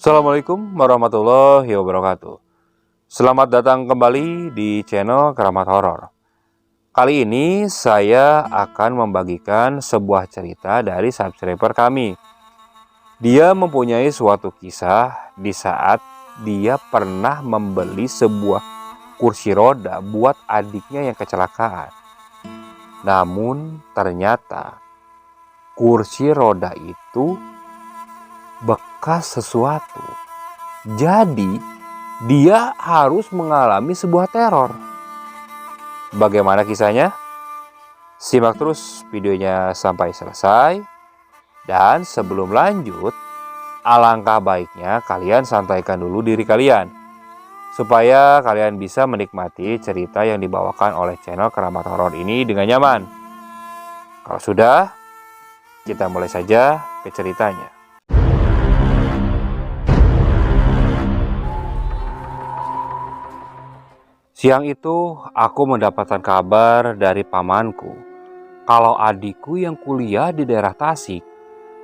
Assalamualaikum warahmatullahi wabarakatuh. Selamat datang kembali di channel Keramat Horor. Kali ini saya akan membagikan sebuah cerita dari subscriber kami. Dia mempunyai suatu kisah di saat dia pernah membeli sebuah kursi roda buat adiknya yang kecelakaan. Namun ternyata kursi roda itu bekas sesuatu. Jadi dia harus mengalami sebuah teror. Bagaimana kisahnya? Simak terus videonya sampai selesai. Dan sebelum lanjut, alangkah baiknya kalian santaikan dulu diri kalian, supaya kalian bisa menikmati cerita yang dibawakan oleh channel Keramat Horor ini dengan nyaman. Kalau sudah, kita mulai saja ke ceritanya. Siang itu aku mendapatkan kabar dari pamanku kalau adikku yang kuliah di daerah Tasik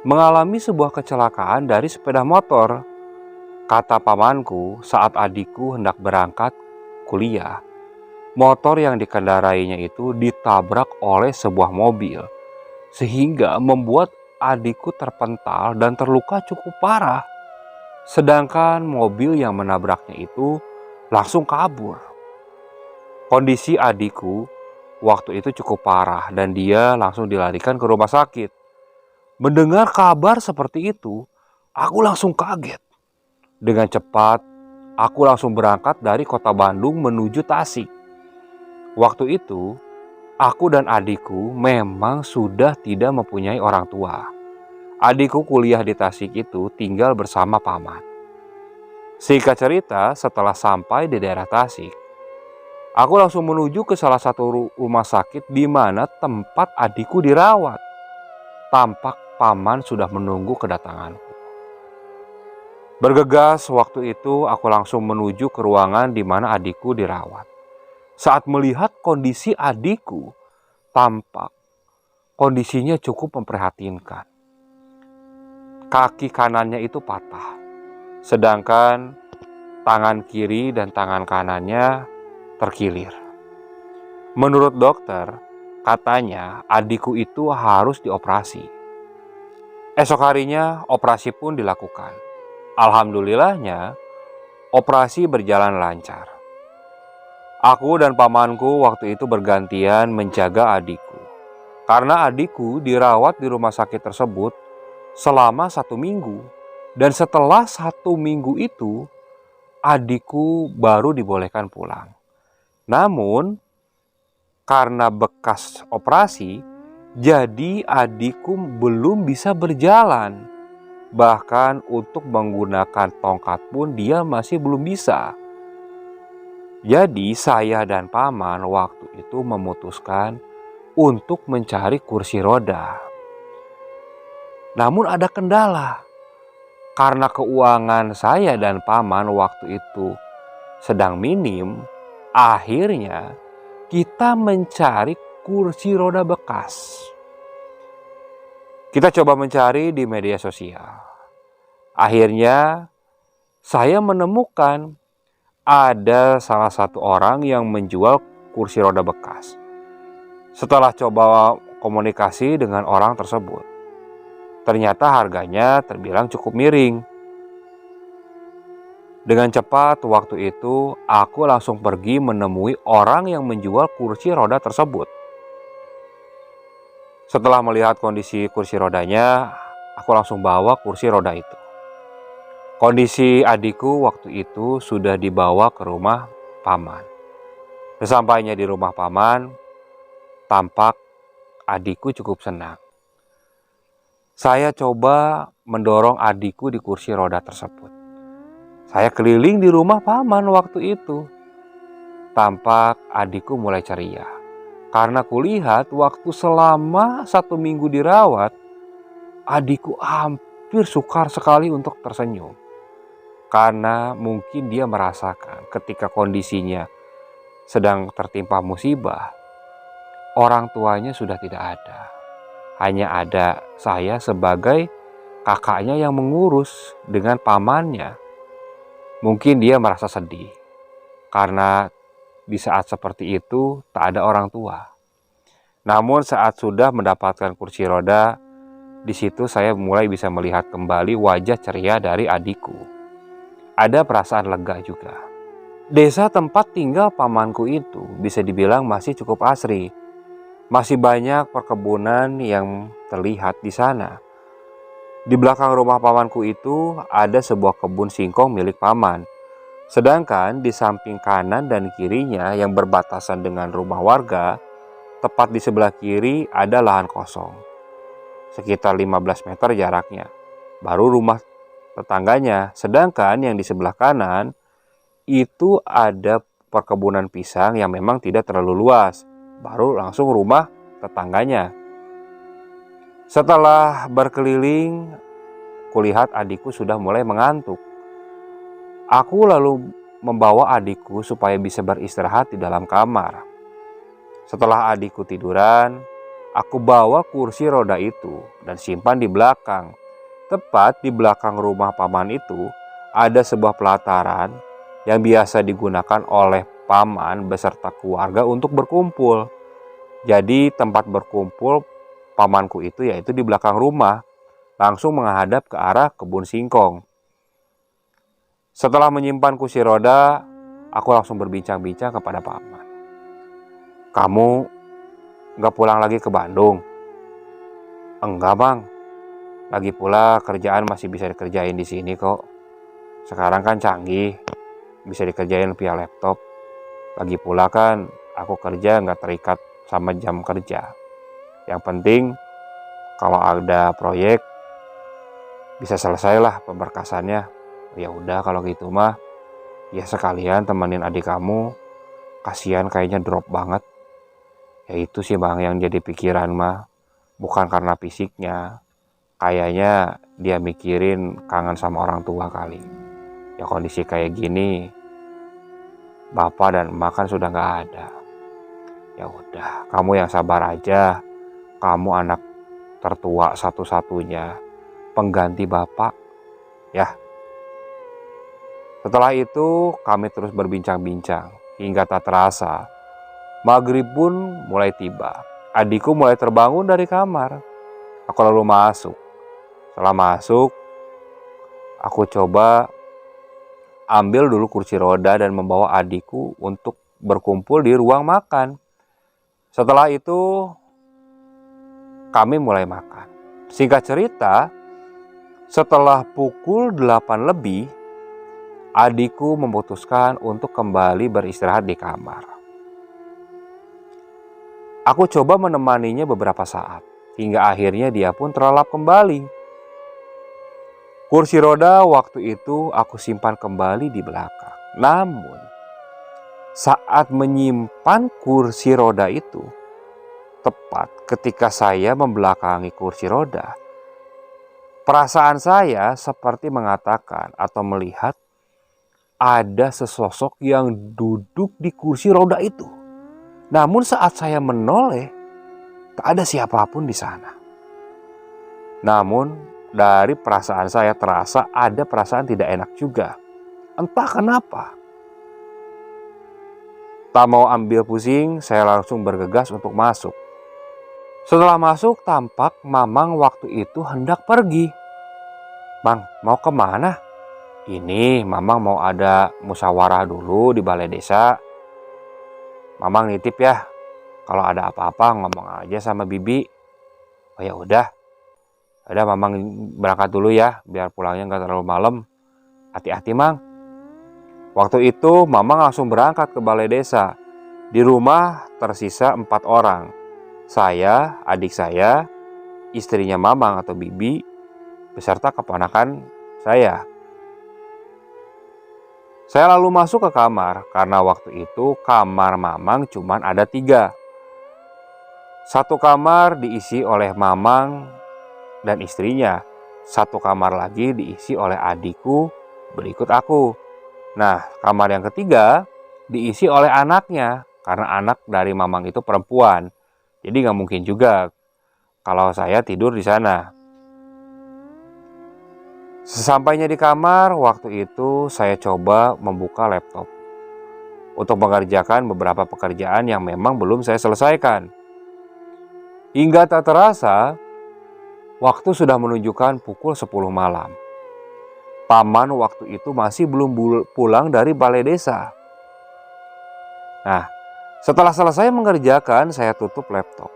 mengalami sebuah kecelakaan dari sepeda motor. Kata pamanku saat adikku hendak berangkat kuliah, motor yang dikendarainya itu ditabrak oleh sebuah mobil sehingga membuat adikku terpental dan terluka cukup parah. Sedangkan mobil yang menabraknya itu langsung kabur. Kondisi adikku waktu itu cukup parah dan dia langsung dilarikan ke rumah sakit. Mendengar kabar seperti itu, aku langsung kaget. Dengan cepat, aku langsung berangkat dari kota Bandung menuju Tasik. Waktu itu, aku dan adikku memang sudah tidak mempunyai orang tua. Adikku kuliah di Tasik itu tinggal bersama paman. Singkat cerita, setelah sampai di daerah Tasik, aku langsung menuju ke salah satu rumah sakit di mana tempat adikku dirawat. Tampak paman sudah menunggu kedatanganku. Bergegas waktu itu aku langsung menuju ke ruangan di mana adikku dirawat. Saat melihat kondisi adikku, tampak kondisinya cukup memprihatinkan. Kaki kanannya itu patah, sedangkan tangan kiri dan tangan kanannya terkilir. Menurut dokter, katanya adikku itu harus dioperasi. Esok harinya operasi pun dilakukan. Alhamdulillahnya operasi berjalan lancar. Aku dan pamanku waktu itu bergantian menjaga adikku. Karena adikku dirawat di rumah sakit tersebut selama 1 minggu. Dan setelah 1 minggu itu, adikku baru dibolehkan pulang. Namun, karena bekas operasi, jadi adikku belum bisa berjalan. Bahkan untuk menggunakan tongkat pun dia masih belum bisa. Jadi saya dan paman waktu itu memutuskan untuk mencari kursi roda. Namun ada kendala. Karena keuangan saya dan paman waktu itu sedang minim, akhirnya kita mencari kursi roda bekas. Kita coba mencari di media sosial. Akhirnya saya menemukan ada salah satu orang yang menjual kursi roda bekas. Setelah coba komunikasi dengan orang tersebut, ternyata harganya terbilang cukup miring. Dengan cepat waktu itu aku langsung pergi menemui orang yang menjual kursi roda tersebut. Setelah melihat kondisi kursi rodanya, aku langsung bawa kursi roda itu. Kondisi adikku waktu itu sudah dibawa ke rumah paman. Sesampainya di rumah paman, tampak adikku cukup senang. Saya coba mendorong adikku di kursi roda tersebut. Saya keliling di rumah paman waktu itu. Tampak adikku mulai ceria. Karena kulihat waktu selama 1 minggu dirawat, adikku hampir sukar sekali untuk tersenyum. Karena mungkin dia merasakan ketika kondisinya sedang tertimpa musibah, orang tuanya sudah tidak ada. Hanya ada saya sebagai kakaknya yang mengurus dengan pamannya. Mungkin dia merasa sedih karena di saat seperti itu tak ada orang tua. Namun saat sudah mendapatkan kursi roda, di situ saya mulai bisa melihat kembali wajah ceria dari adikku. Ada perasaan lega juga. Desa tempat tinggal pamanku itu bisa dibilang masih cukup asri. Masih banyak perkebunan yang terlihat di sana. Di belakang rumah pamanku itu ada sebuah kebun singkong milik paman. Sedangkan di samping kanan dan kirinya yang berbatasan dengan rumah warga, tepat di sebelah kiri ada lahan kosong. Sekitar 15 meter jaraknya. Baru rumah tetangganya. Sedangkan yang di sebelah kanan itu ada perkebunan pisang yang memang tidak terlalu luas. Baru langsung rumah tetangganya. Setelah berkeliling, kulihat adikku sudah mulai mengantuk. Aku lalu membawa adikku supaya bisa beristirahat di dalam kamar. Setelah adikku tiduran, aku bawa kursi roda itu dan simpan di belakang. Tepat di belakang rumah paman itu ada sebuah pelataran yang biasa digunakan oleh paman beserta keluarga untuk berkumpul. Jadi tempat berkumpul pamanku itu yaitu di belakang rumah, langsung menghadap ke arah kebun singkong. Setelah menyimpan kursi roda, aku langsung berbincang-bincang kepada paman. Kamu gak pulang lagi ke Bandung? Enggak bang, lagi pula kerjaan masih bisa dikerjain di sini kok. Sekarang kan canggih, bisa dikerjain via laptop. Lagi pula kan aku kerja gak terikat sama jam kerja. Yang penting kalau ada proyek bisa selesailah pemberkasannya. Ya udah kalau gitu mah, ya sekalian temenin adik kamu. Kasihan kayaknya drop banget. Ya itu sih bang yang jadi pikiran mah. Bukan karena fisiknya. Kayaknya dia mikirin kangen sama orang tua kali. Ya kondisi kayak gini, bapak dan emak kan sudah gak ada. Ya udah, kamu yang sabar aja. Kamu anak tertua satu-satunya, pengganti bapak, ya. Setelah itu kami terus berbincang-bincang hingga tak terasa maghrib pun mulai tiba. Adikku mulai terbangun dari kamar. Aku lalu masuk. Setelah masuk, aku coba ambil dulu kursi roda dan membawa adikku untuk berkumpul di ruang makan. Setelah itu kami mulai makan. Singkat cerita, setelah pukul 8 lebih, adikku memutuskan untuk kembali beristirahat di kamar. Aku coba menemaninya beberapa saat, hingga akhirnya dia pun terlelap kembali. Kursi roda waktu itu aku simpan kembali di belakang. Namun, saat menyimpan kursi roda itu, tepat ketika saya membelakangi kursi roda, perasaan saya seperti mengatakan atau melihat ada sesosok yang duduk di kursi roda itu. Namun saat saya menoleh, tak ada siapapun di sana. Namun dari perasaan saya terasa ada perasaan tidak enak juga. Entah kenapa. Tak mau ambil pusing, saya langsung bergegas untuk masuk. Setelah masuk, tampak Mamang waktu itu hendak pergi. Bang, mau kemana? Ini Mamang mau ada musyawarah dulu di balai desa. Mamang nitip ya, kalau ada apa-apa ngomong aja sama Bibi. Oh ya udah Mamang berangkat dulu ya, biar pulangnya nggak terlalu malam. Hati-hati Mang. Waktu itu Mamang langsung berangkat ke balai desa. Di rumah tersisa 4 orang. Saya, adik saya, istrinya Mamang atau Bibi, beserta keponakan saya. Saya lalu masuk ke kamar karena waktu itu kamar Mamang cuma ada 3. Satu kamar diisi oleh Mamang dan istrinya. Satu kamar lagi diisi oleh adikku berikut aku. Nah, kamar yang ketiga diisi oleh anaknya karena anak dari Mamang itu perempuan. Jadi gak mungkin juga kalau saya tidur di sana. Sesampainya di kamar, waktu itu saya coba membuka laptop untuk mengerjakan beberapa pekerjaan yang memang belum saya selesaikan. Hingga tak terasa, waktu sudah menunjukkan pukul 10 malam. Paman waktu itu masih belum pulang dari balai desa. Nah, setelah selesai mengerjakan, saya tutup laptop.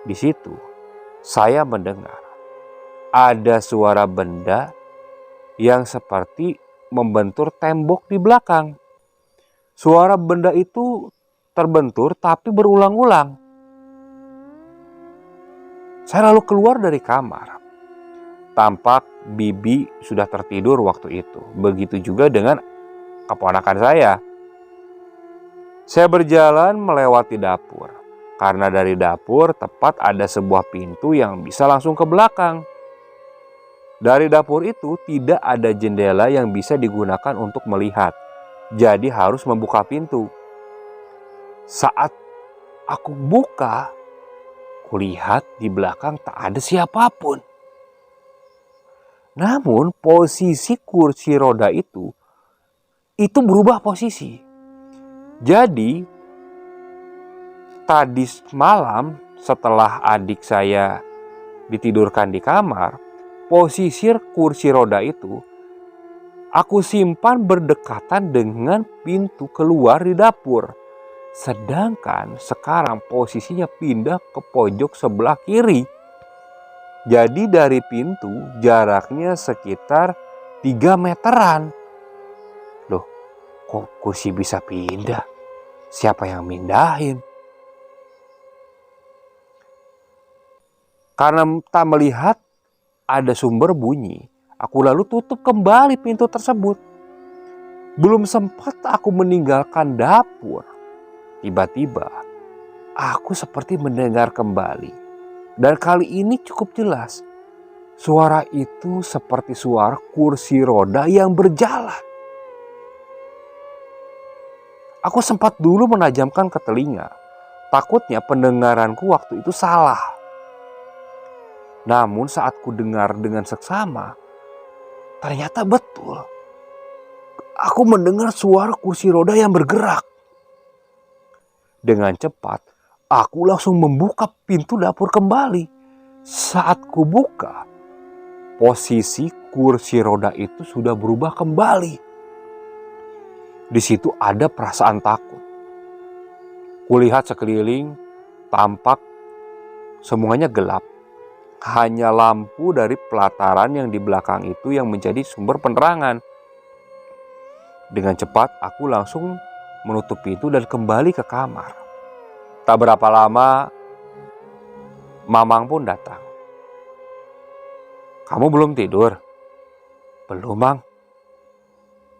Di situ, saya mendengar ada suara benda yang seperti membentur tembok di belakang. Suara benda itu terbentur tapi berulang-ulang. Saya lalu keluar dari kamar. Tampak bibi sudah tertidur waktu itu. Begitu juga dengan keponakan saya. Saya berjalan melewati dapur. Karena dari dapur tepat ada sebuah pintu yang bisa langsung ke belakang. Dari dapur itu tidak ada jendela yang bisa digunakan untuk melihat. Jadi harus membuka pintu. Saat aku buka, kulihat di belakang tak ada siapapun. Namun posisi kursi roda itu berubah posisi. Jadi tadi malam setelah adik saya ditidurkan di kamar, posisi kursi roda itu aku simpan berdekatan dengan pintu keluar di dapur. Sedangkan sekarang posisinya pindah ke pojok sebelah kiri. Jadi dari pintu jaraknya sekitar 3 meteran. Loh, kok kursi bisa pindah? Siapa yang mindahin? Karena tak melihat ada sumber bunyi, aku lalu tutup kembali pintu tersebut. Belum sempat aku meninggalkan dapur, tiba-tiba aku seperti mendengar kembali. Dan kali ini cukup jelas. Suara itu seperti suara kursi roda yang berjalan. Aku sempat dulu menajamkan ke telinga. Takutnya pendengaranku waktu itu salah. Namun saat ku dengar dengan seksama, ternyata betul. Aku mendengar suara kursi roda yang bergerak. Dengan cepat, aku langsung membuka pintu dapur kembali. Saat ku buka, posisi kursi roda itu sudah berubah kembali. Di situ ada perasaan takut. Kulihat sekeliling, tampak semuanya gelap. Hanya lampu dari pelataran yang di belakang itu yang menjadi sumber penerangan. Dengan cepat aku langsung menutup pintu dan kembali ke kamar. Tak berapa lama, Mamang pun datang. "Kamu belum tidur?" "Belum, Mang."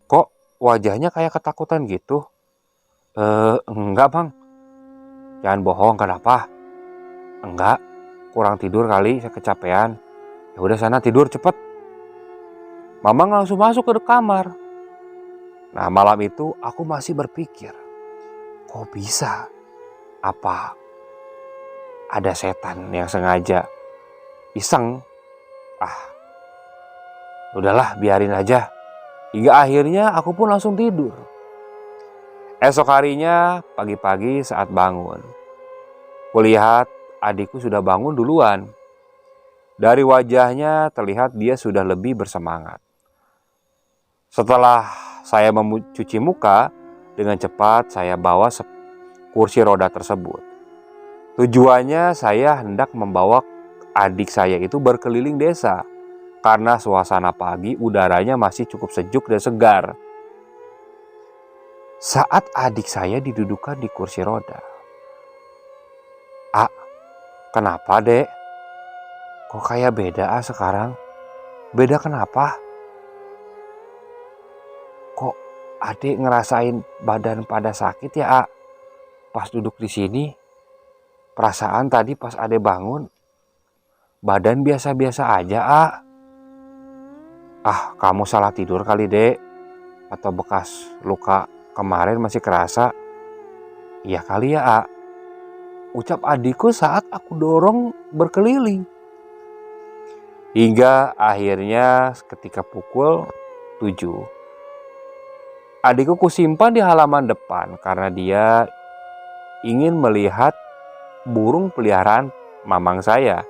"Kok wajahnya kayak ketakutan gitu?" Enggak, Bang." "Jangan bohong, kenapa?" "Enggak, kurang tidur kali, saya kecapean." "Ya udah sana tidur cepet." Mamang langsung masuk ke kamar. Nah, malam itu aku masih berpikir, kok bisa? Apa ada setan yang sengaja iseng? Udahlah, biarin aja. Hingga akhirnya aku pun langsung tidur. Esok harinya pagi-pagi saat bangun, kulihat adikku sudah bangun duluan. Dari wajahnya terlihat dia sudah lebih bersemangat. Setelah saya mencuci muka, dengan cepat saya bawa kursi roda tersebut. Tujuannya saya hendak membawa adik saya itu berkeliling desa. Karena suasana pagi udaranya masih cukup sejuk dan segar. Saat adik saya didudukan di kursi roda. Kenapa, Dek? Kok kayak beda sekarang? Beda kenapa? Kok adik ngerasain badan pada sakit ya, pas duduk di sini? Perasaan tadi pas adik bangun, badan biasa-biasa aja, kamu salah tidur kali, Dek. Atau bekas luka kemarin masih kerasa. Iya kali ya, ucap adikku saat aku dorong berkeliling. Hingga akhirnya ketika pukul 7, adikku kusimpan di halaman depan karena dia ingin melihat burung peliharaan mamang saya.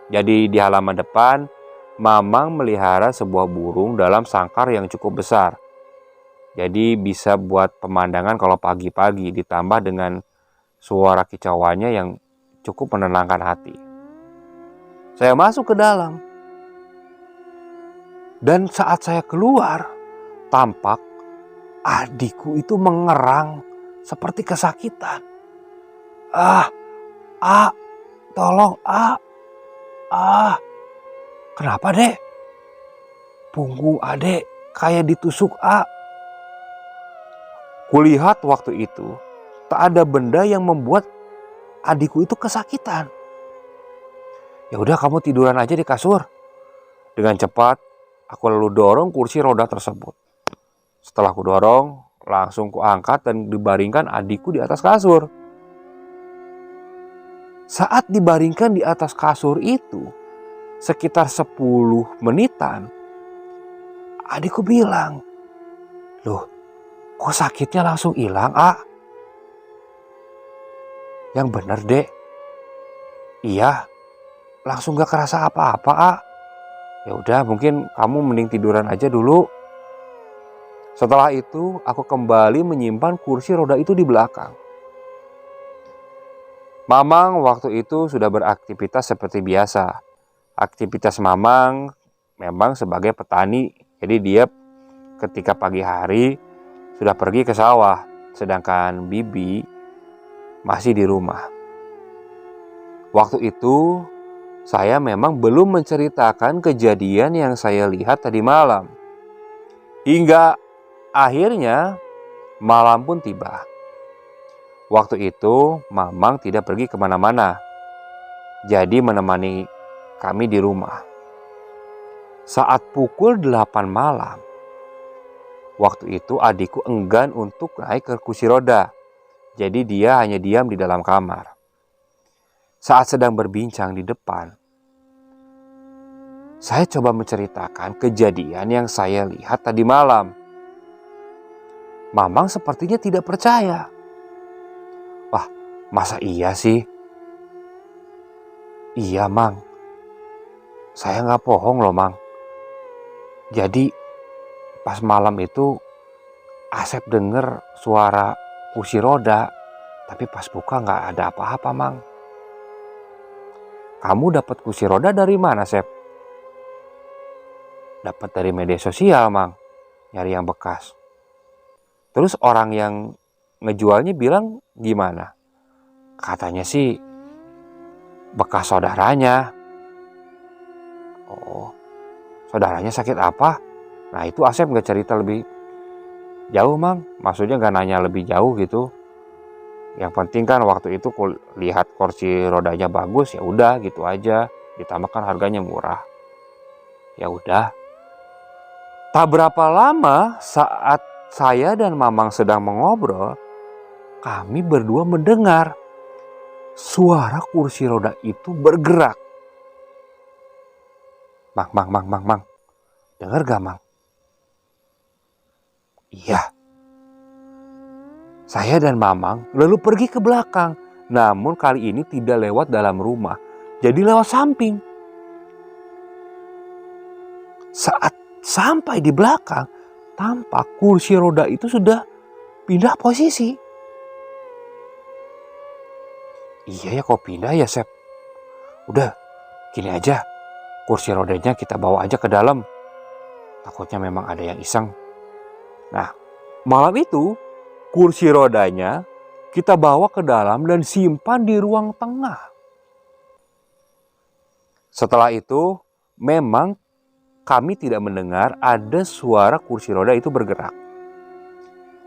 Jadi di halaman depan, mamang melihara sebuah burung dalam sangkar yang cukup besar. Jadi bisa buat pemandangan kalau pagi-pagi, ditambah dengan suara kicauannya yang cukup menenangkan hati. Saya masuk ke dalam. Dan saat saya keluar, tampak adikku itu mengerang seperti kesakitan. Tolong, kenapa dek? Punggung adek kayak ditusuk, Kulihat waktu itu tak ada benda yang membuat adikku itu kesakitan. Ya udah, kamu tiduran aja di kasur. Dengan cepat aku lalu dorong kursi roda tersebut. Setelah aku dorong, langsung kuangkat dan dibaringkan adikku di atas kasur. Saat dibaringkan di atas kasur itu, sekitar 10 menitan, adikku bilang, "Loh, kok sakitnya langsung hilang, Yang bener, dek." "Iya, langsung gak kerasa apa-apa, Ya udah, mungkin kamu mending tiduran aja dulu." Setelah itu, aku kembali menyimpan kursi roda itu di belakang. Mamang waktu itu sudah beraktivitas seperti biasa. Aktivitas Mamang memang sebagai petani. Jadi dia ketika pagi hari sudah pergi ke sawah. Sedangkan Bibi masih di rumah. Waktu itu saya memang belum menceritakan kejadian yang saya lihat tadi malam. Hingga akhirnya malam pun tiba. Waktu itu Mamang tidak pergi kemana-mana. Jadi menemani kami di rumah. Saat pukul 8 malam, waktu itu adikku enggan untuk naik ke kursi roda. Jadi dia hanya diam di dalam kamar. Saat sedang berbincang di depan, saya coba menceritakan kejadian yang saya lihat tadi malam. Mamang sepertinya tidak percaya. "Wah, masa iya sih?" "Iya, Mang. Saya nggak bohong loh, Mang. Jadi pas malam itu Asep denger suara kursi roda, tapi pas buka nggak ada apa-apa, Mang." "Kamu dapat kursi roda dari mana, Sep?" "Dapat dari media sosial, Mang. Nyari yang bekas." "Terus orang yang ngejualnya bilang gimana?" "Katanya sih bekas saudaranya." "Oh, saudaranya sakit apa?" Nah itu Asep nggak cerita lebih jauh, Mang. Maksudnya nggak nanya lebih jauh gitu. Yang penting kan waktu itu lihat kursi rodanya bagus, ya udah gitu aja. Ditambah kan harganya murah. Ya udah. Tak berapa lama saat saya dan Mamang sedang mengobrol, kami berdua mendengar suara kursi roda itu bergerak. Mang. Dengar gak, Mang?" "Iya." Saya dan Mamang lalu pergi ke belakang. Namun kali ini tidak lewat dalam rumah, jadi lewat samping. Saat sampai di belakang, tampak kursi roda itu sudah pindah posisi. "Iya ya, kok pindah ya, Sep? Udah, gini aja. Kursi rodanya kita bawa aja ke dalam. Takutnya memang ada yang iseng." Nah, malam itu kursi rodanya kita bawa ke dalam dan simpan di ruang tengah. Setelah itu, memang kami tidak mendengar ada suara kursi roda itu bergerak.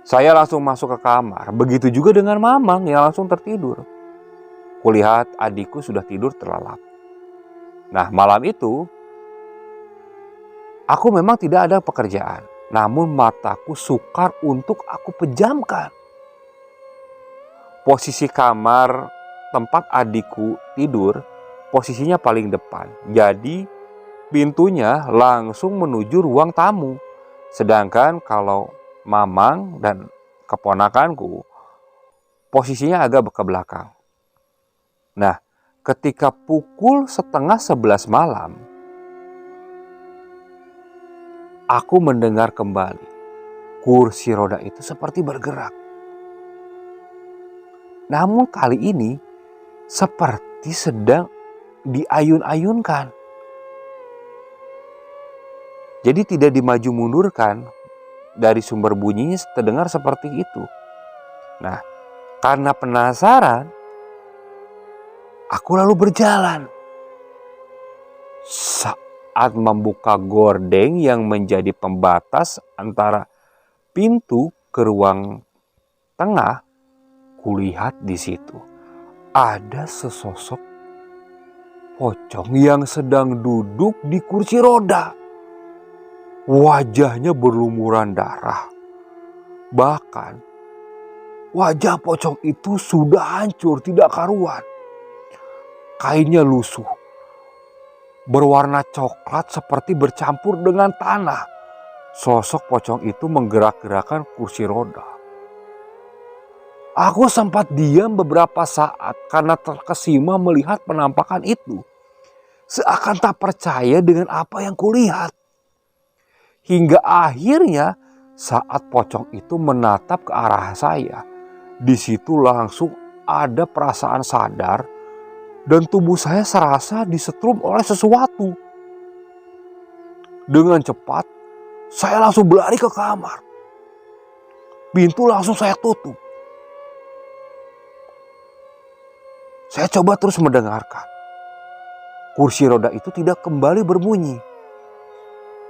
Saya langsung masuk ke kamar. Begitu juga dengan Mamang yang langsung tertidur. Kulihat adikku sudah tidur terlelap. Nah, malam itu aku memang tidak ada pekerjaan. Namun mataku sukar untuk aku pejamkan. Posisi kamar tempat adikku tidur posisinya paling depan. Jadi pintunya langsung menuju ruang tamu. Sedangkan kalau Mamang dan keponakanku posisinya agak ke belakang. Nah, ketika pukul 10:30 malam, aku mendengar kembali kursi roda itu seperti bergerak. Namun kali ini seperti sedang diayun-ayunkan. Jadi tidak dimaju mundurkan, dari sumber bunyinya terdengar seperti itu. Nah, karena penasaran, aku lalu berjalan. Saat membuka gordeng yang menjadi pembatas antara pintu ke ruang tengah, kulihat di situ ada sesosok pocong yang sedang duduk di kursi roda. Wajahnya berlumuran darah. Bahkan wajah pocong itu sudah hancur tidak karuan. Kainnya lusuh, berwarna coklat seperti bercampur dengan tanah. Sosok pocong itu menggerak-gerakkan kursi roda. Aku sempat diam beberapa saat karena terkesima melihat penampakan itu. Seakan tak percaya dengan apa yang kulihat. Hingga akhirnya saat pocong itu menatap ke arah saya, di situ langsung ada perasaan sadar dan tubuh saya serasa disetrum oleh sesuatu. Dengan cepat, saya langsung berlari ke kamar. Pintu langsung saya tutup. Saya coba terus mendengarkan. Kursi roda itu tidak kembali berbunyi.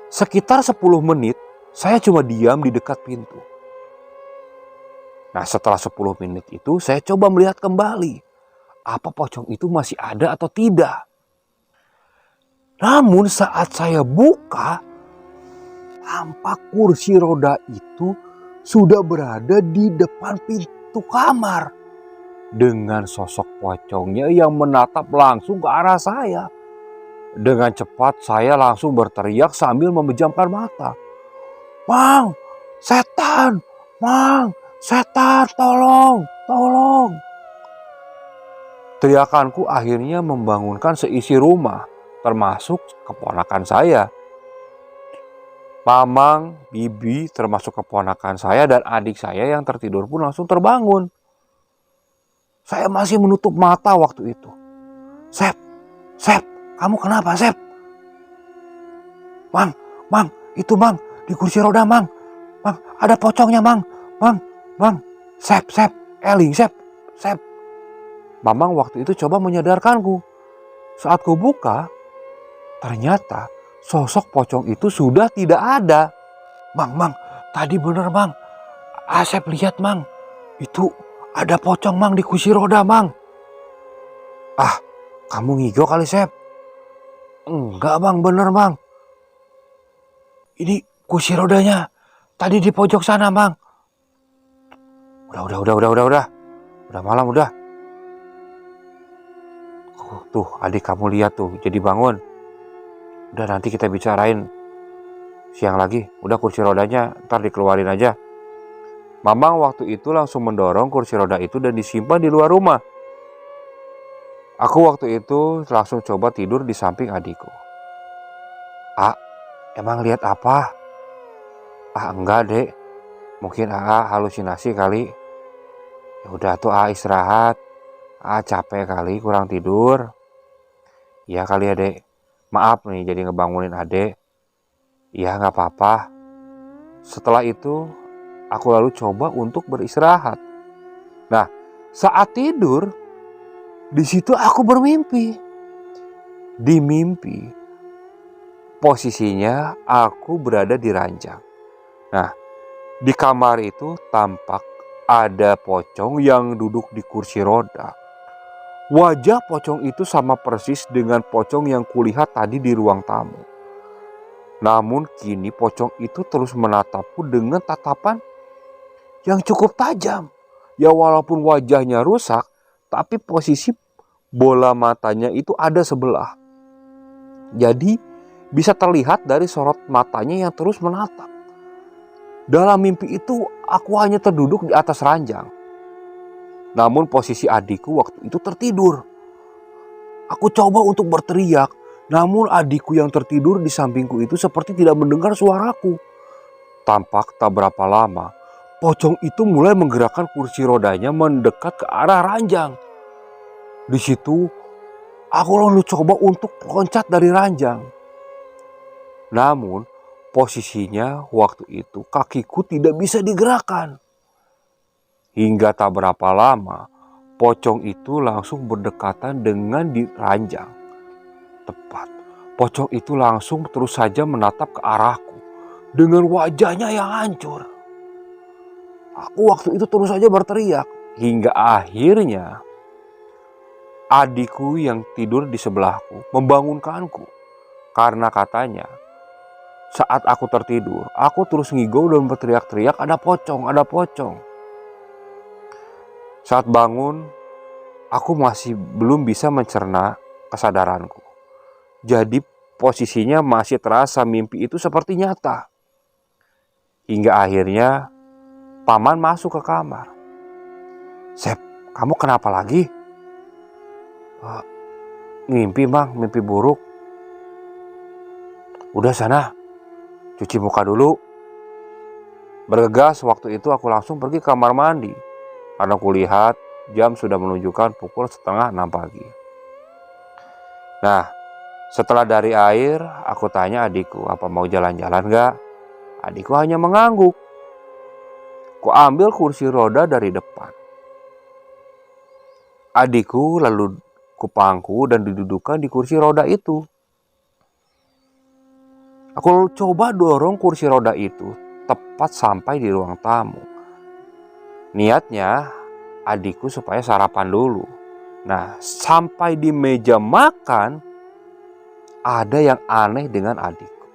Sekitar 10 menit, saya cuma diam di dekat pintu. Nah, setelah 10 menit itu, saya coba melihat kembali. Apa pocong itu masih ada atau tidak? Namun saat saya buka, tampak kursi roda itu sudah berada di depan pintu kamar. Dengan sosok pocongnya yang menatap langsung ke arah saya. Dengan cepat saya langsung berteriak sambil memejamkan mata. "Mang, setan! Mang, setan! Tolong! Tolong!" Teriakanku akhirnya membangunkan seisi rumah, termasuk keponakan saya. Mamang, bibi, termasuk keponakan saya dan adik saya yang tertidur pun langsung terbangun. Saya masih menutup mata waktu itu. "Sep, Sep, kamu kenapa, Sep?" "Mang, Mang, itu Mang, di kursi roda, Mang. Mang, ada pocongnya, Mang. Mang, Mang, Sep, Sep, Eling, Sep, Sep." Mamang waktu itu coba menyadarkanku. Saat ku buka, ternyata sosok pocong itu sudah tidak ada. "Mang, Mang, tadi bener, Mang. Asep lihat, Mang. Itu ada pocong, Mang, di kursi roda, Mang." "Ah, kamu ngigo kali, Sep." "Enggak, Bang, bener, Bang. Ini kursi rodanya tadi di pojok sana, Bang." Udah. Udah malam, udah. Tuh, adik kamu lihat tuh, jadi bangun. Udah, nanti kita bicarain siang lagi. Udah, kursi rodanya ntar dikeluarin aja. Mamang waktu itu langsung mendorong kursi roda itu dan disimpan di luar rumah. Aku waktu itu langsung coba tidur di samping adikku. "Ah, emang lihat apa?" "Ah, enggak, Dek. Mungkin AA halusinasi kali." "Ya udah tuh, AA istirahat. AA capek kali, kurang tidur." "Iya kali ya, Dek. Maaf nih jadi ngebangunin Adek." "Iya, nggak apa-apa." Setelah itu, aku lalu coba untuk beristirahat. Nah, saat tidur, di situ aku bermimpi. Di mimpi, posisinya aku berada di ranjang. Nah, di kamar itu tampak ada pocong yang duduk di kursi roda. Wajah pocong itu sama persis dengan pocong yang kulihat tadi di ruang tamu. Namun kini pocong itu terus menatapku dengan tatapan yang cukup tajam. Ya walaupun wajahnya rusak, tapi posisi bola matanya itu ada sebelah. Jadi bisa terlihat dari sorot matanya yang terus menatap. Dalam mimpi itu aku hanya terduduk di atas ranjang. Namun posisi adikku waktu itu tertidur. Aku coba untuk berteriak, namun adikku yang tertidur di sampingku itu seperti tidak mendengar suaraku. Tampak tak berapa lama, pocong itu mulai menggerakkan kursi rodanya mendekat ke arah ranjang. Di situ, aku lalu coba untuk loncat dari ranjang. Namun, posisinya waktu itu kakiku tidak bisa digerakkan. Hingga tak berapa lama, pocong itu langsung berdekatan dengan di ranjang. Tepat, pocong itu langsung terus saja menatap ke arahku dengan wajahnya yang hancur. Aku waktu itu terus saja berteriak hingga akhirnya adikku yang tidur di sebelahku membangunkanku. Karena katanya saat aku tertidur, aku terus ngigau dan berteriak-teriak, ada pocong, ada pocong. Saat bangun, aku masih belum bisa mencerna kesadaranku. Jadi posisinya masih terasa mimpi itu seperti nyata. Hingga akhirnya paman masuk ke kamar. "Sep, kamu kenapa lagi?" "Mimpi bang, mimpi buruk." "Udah sana, cuci muka dulu." Bergegas waktu itu aku langsung pergi ke kamar mandi. Karena kulihat jam sudah menunjukkan pukul 5:30 pagi. Nah, setelah dari air, aku tanya adikku, "Apa mau jalan-jalan gak?" Adikku hanya mengangguk. Ku ambil kursi roda dari depan. Adikku lalu kupangku dan didudukkan di kursi roda itu. Aku coba dorong kursi roda itu tepat sampai di ruang tamu. Niatnya adikku supaya sarapan dulu. Nah, sampai di meja makan, ada yang aneh dengan adikku.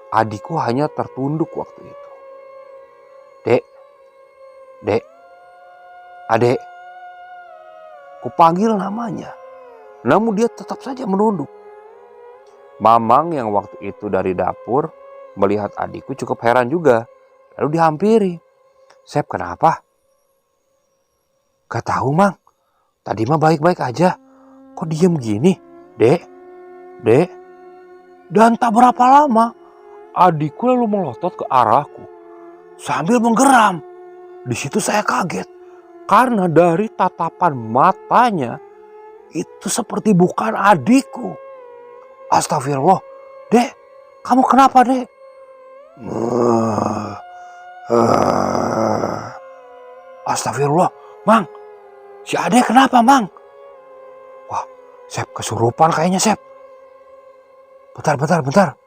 Adikku hanya tertunduk waktu itu. "Dek, dek, adek." Kupanggil namanya, namun dia tetap saja menunduk. Mamang yang waktu itu dari dapur melihat adikku cukup heran juga. Lalu dihampiri. "Sep, kenapa?" "Gak tahu, Mang. Tadi mah baik-baik aja. Kok diem gini, dek? Dek?" Dan tak berapa lama, adikku lalu melotot ke arahku sambil menggeram. Di situ saya kaget karena dari tatapan matanya itu seperti bukan adikku. "Astagfirullah, dek, kamu kenapa, dek?" "Astagfirullah, Mang, si Ade kenapa, Mang?" "Wah, Sep, kesurupan kayaknya, Sep. Bentar.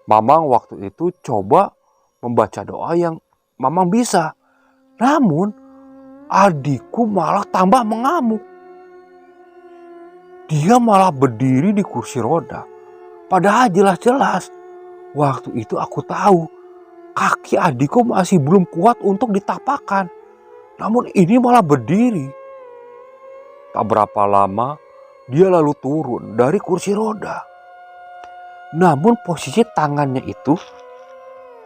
Mamang waktu itu coba membaca doa yang Mamang bisa. Namun adikku malah tambah mengamuk. Dia malah berdiri di kursi roda. Padahal jelas-jelas waktu itu aku tahu kaki adikku masih belum kuat untuk ditapakkan. Namun ini malah berdiri. Tak berapa lama dia lalu turun dari kursi roda. Namun posisi tangannya itu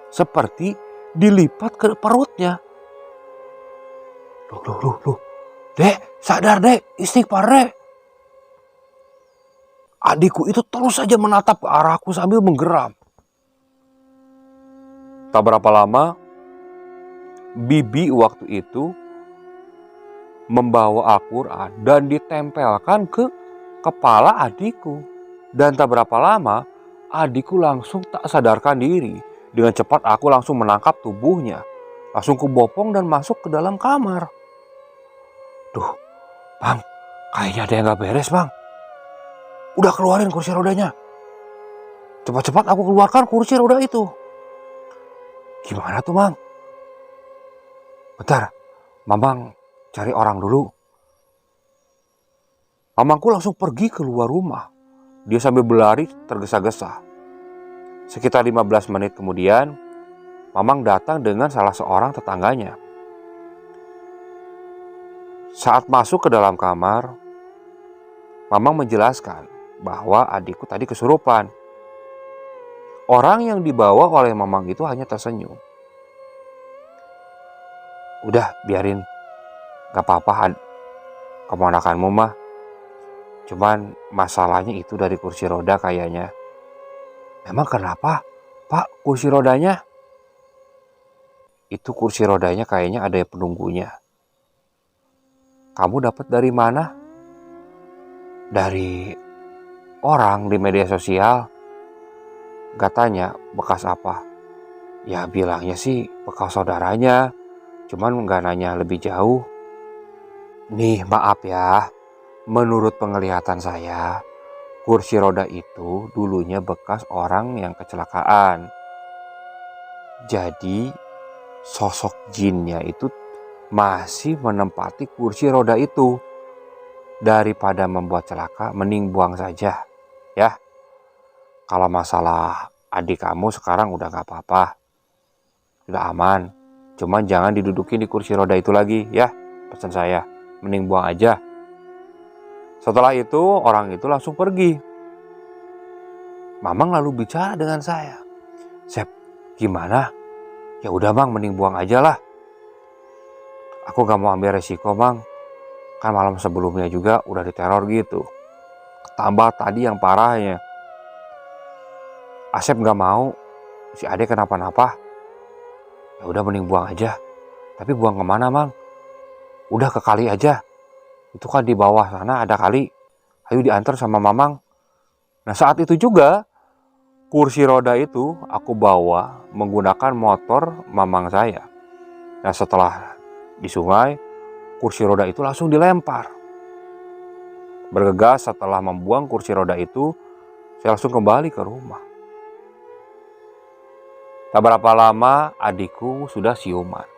seperti dilipat ke perutnya. Loh. "Dek, sadar, Dek. Istighfar, Dek." Adikku itu terus saja menatap ke arahku sambil menggeram. Tak berapa lama, bibi waktu itu membawa Al-Quran dan ditempelkan ke kepala adikku. Dan tak berapa lama, adikku langsung tak sadarkan diri. Dengan cepat aku langsung menangkap tubuhnya. Langsung kubopong dan masuk ke dalam kamar. "Duh, Bang, kayaknya ada yang gak beres, Bang. Udah keluarin kursi rodanya." Cepat-cepat aku keluarkan kursi roda itu. "Gimana tuh, Mang?" "Bentar, Mamang cari orang dulu." Mamangku langsung pergi keluar rumah. Dia sambil berlari tergesa-gesa. Sekitar 15 menit kemudian, Mamang datang dengan salah seorang tetangganya. Saat masuk ke dalam kamar, Mamang menjelaskan bahwa adikku tadi kesurupan. Orang yang dibawa oleh Mamang itu hanya tersenyum. Udah, biarin. Gak apa-apa keponakanmu mah. Cuman masalahnya itu dari kursi roda kayaknya. Emang kenapa, Pak, kursi rodanya? Itu kursi rodanya kayaknya ada penunggunya. Kamu dapat dari mana? Dari orang di media sosial. Katanya bekas apa? Ya bilangnya sih bekas saudaranya. Cuman gak nanya lebih jauh. Nih maaf ya. Menurut penglihatan saya, kursi roda itu dulunya bekas orang yang kecelakaan. Jadi sosok jinnya itu masih menempati kursi roda itu. Daripada membuat celaka, mending buang saja. Ya, kalau masalah adik kamu sekarang udah gak apa-apa. Udah aman. Cuman jangan didudukin di kursi roda itu lagi ya. Pesan saya, mending buang aja. Setelah itu orang itu langsung pergi. Mamang lalu bicara dengan saya. Sep, gimana? Ya udah Bang, mending buang aja lah. Aku gak mau ambil resiko Bang. Kan malam sebelumnya juga udah diteror gitu. Tambah tadi yang parahnya, Asep gak mau si Ade kenapa-napa. Ya udah mending buang aja. Tapi buang kemana Mang? Udah ke kali aja. Itu kan di bawah sana ada kali. Ayo diantar sama Mamang. Nah saat itu juga kursi roda itu aku bawa menggunakan motor Mamang saya. Nah setelah di sungai, kursi roda itu langsung dilempar. Bergegas setelah membuang kursi roda itu, saya langsung kembali ke rumah. Tak berapa lama adikku sudah siuman.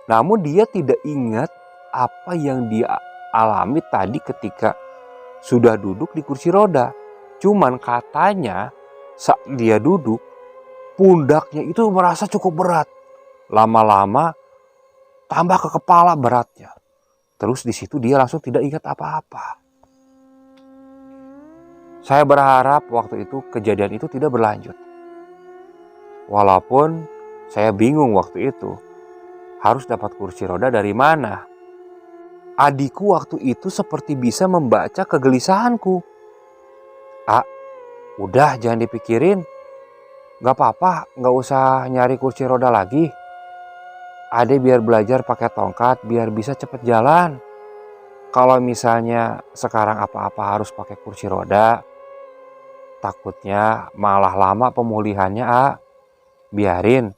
Namun dia tidak ingat apa yang dia alami tadi ketika sudah duduk di kursi roda. Cuman katanya saat dia duduk, pundaknya itu merasa cukup berat. Lama-lama tambah ke kepala beratnya. Terus di situ dia langsung tidak ingat apa-apa. Saya berharap waktu itu kejadian itu tidak berlanjut. Walaupun saya bingung waktu itu harus dapat kursi roda dari mana. Adikku waktu itu seperti bisa membaca kegelisahanku. Udah jangan dipikirin. Gak apa-apa, gak usah nyari kursi roda lagi. Ade biar belajar pakai tongkat biar bisa cepet jalan. Kalau misalnya sekarang apa-apa harus pakai kursi roda, takutnya malah lama pemulihannya, Biarin.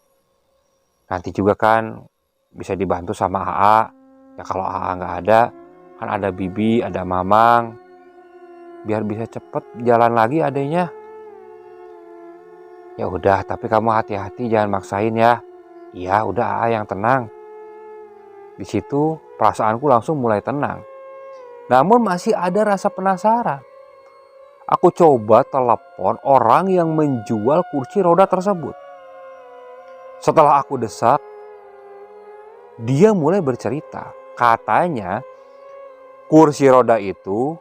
Nanti juga kan bisa dibantu sama AA. Ya kalau AA nggak ada, kan ada Bibi, ada Mamang. Biar bisa cepet jalan lagi adanya. Ya udah, tapi kamu hati-hati jangan maksain ya. Iya, udah AA yang tenang. Di situ perasaanku langsung mulai tenang. Namun masih ada rasa penasaran. Aku coba telepon orang yang menjual kursi roda tersebut. Setelah aku desak, dia mulai bercerita. Katanya kursi roda itu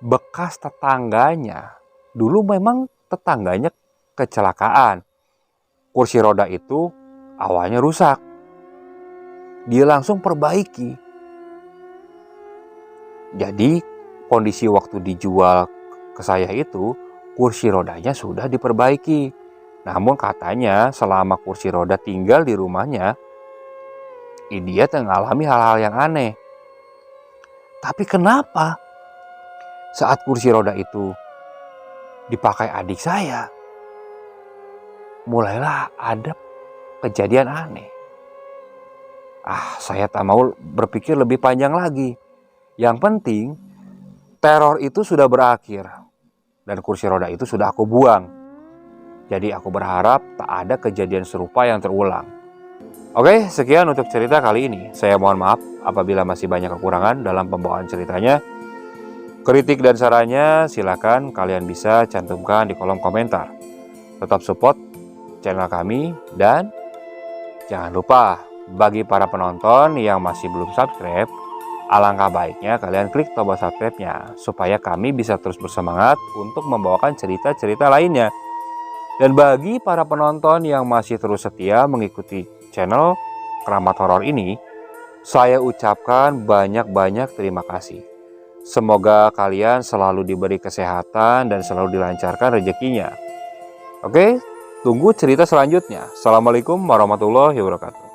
bekas tetangganya. Dulu memang tetangganya kecelakaan. Kursi roda itu awalnya rusak. Dia langsung perbaiki. Jadi kondisi waktu dijual ke saya itu, kursi rodanya sudah diperbaiki. Namun katanya selama kursi roda tinggal di rumahnya, dia mengalami hal-hal yang aneh. Tapi kenapa saat kursi roda itu dipakai adik saya, mulailah ada kejadian aneh. Saya tak mau berpikir lebih panjang lagi. Yang penting teror itu sudah berakhir dan kursi roda itu sudah aku buang. Jadi aku berharap tak ada kejadian serupa yang terulang. Oke, sekian untuk cerita kali ini. Saya mohon maaf apabila masih banyak kekurangan dalam pembawaan ceritanya. Kritik dan sarannya silakan kalian bisa cantumkan di kolom komentar. Tetap support channel kami dan jangan lupa bagi para penonton yang masih belum subscribe, Alangkah baiknya kalian klik tombol subscribe-nya supaya kami bisa terus bersemangat untuk membawakan cerita-cerita lainnya. Dan bagi para penonton yang masih terus setia mengikuti channel Keramat Horor ini, saya ucapkan banyak-banyak terima kasih. Semoga kalian selalu diberi kesehatan dan selalu dilancarkan rezekinya. Oke, tunggu cerita selanjutnya. Assalamualaikum warahmatullahi wabarakatuh.